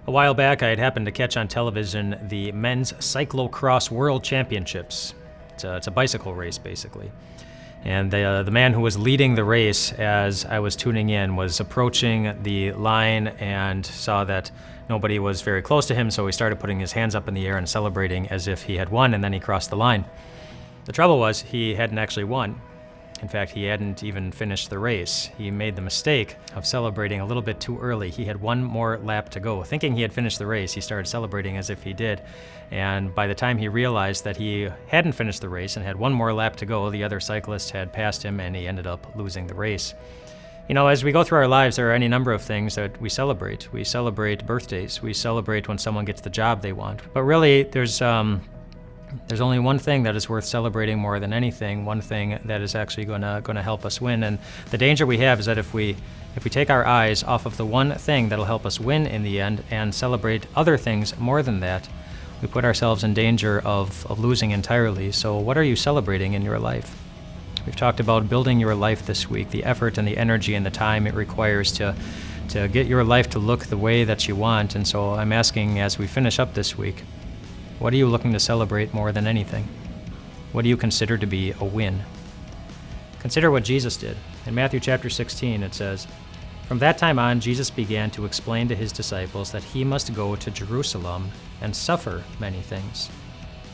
A while back, I had happened to catch on television the Men's Cyclocross World Championships. It's a bicycle race, basically. And the man who was leading the race as I was tuning in was approaching the line and saw that nobody was very close to him, so he started putting his hands up in the air and celebrating as if he had won, and then he crossed the line. The trouble was, he hadn't actually won. In fact, he hadn't even finished the race. He made the mistake of celebrating a little bit too early. He had one more lap to go. Thinking he had finished the race, he started celebrating as if he did. And by the time he realized that he hadn't finished the race and had one more lap to go, the other cyclists had passed him and he ended up losing the race. You know, as we go through our lives, there are any number of things that we celebrate. We celebrate birthdays. We celebrate when someone gets the job they want. But really, there's only one thing that is worth celebrating more than anything, one thing that is actually going to help us win. And the danger we have is that if we take our eyes off of the one thing that'll help us win in the end and celebrate other things more than that, we put ourselves in danger of losing entirely. So what are you celebrating in your life? We've talked about building your life this week, the effort and the energy and the time it requires to get your life to look the way that you want. And so I'm asking, as we finish up this week, what are you looking to celebrate more than anything? What do you consider to be a win? Consider what Jesus did. In Matthew chapter 16, it says, "From that time on, Jesus began to explain to his disciples that he must go to Jerusalem and suffer many things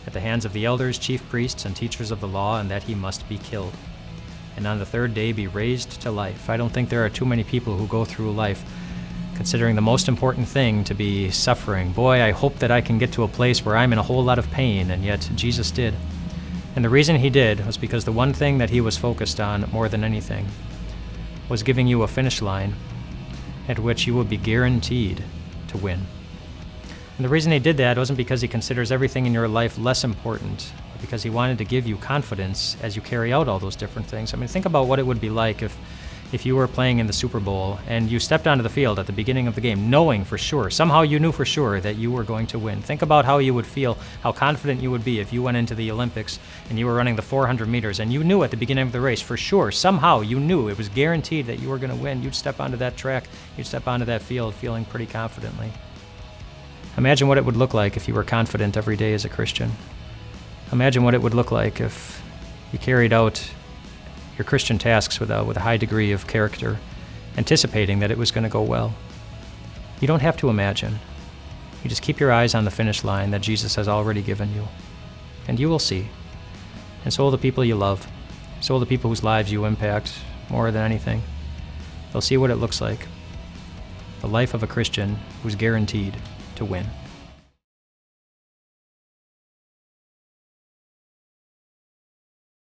at the hands of the elders, chief priests, and teachers of the law, and that he must be killed, and on the third day be raised to life." I don't think there are too many people who go through life considering the most important thing to be suffering. Boy, I hope that I can get to a place where I'm in a whole lot of pain, and yet Jesus did. And the reason he did was because the one thing that he was focused on more than anything was giving you a finish line at which you would be guaranteed to win. And the reason he did that wasn't because he considers everything in your life less important, but because he wanted to give you confidence as you carry out all those different things. I mean, think about what it would be like if you were playing in the Super Bowl and you stepped onto the field at the beginning of the game knowing for sure, somehow you knew for sure that you were going to win. Think about how you would feel, how confident you would be if you went into the Olympics and you were running the 400 meters and you knew at the beginning of the race for sure, somehow you knew it was guaranteed that you were going to win. You'd step onto that track, you'd step onto that field feeling pretty confidently. Imagine what it would look like if you were confident every day as a Christian. Imagine what it would look like if you carried out your Christian tasks with a high degree of character, anticipating that it was going to go well. You don't have to imagine. You just keep your eyes on the finish line that Jesus has already given you, and you will see. And so will the people you love, so will the people whose lives you impact more than anything. They'll see what it looks like, the life of a Christian who's guaranteed to win.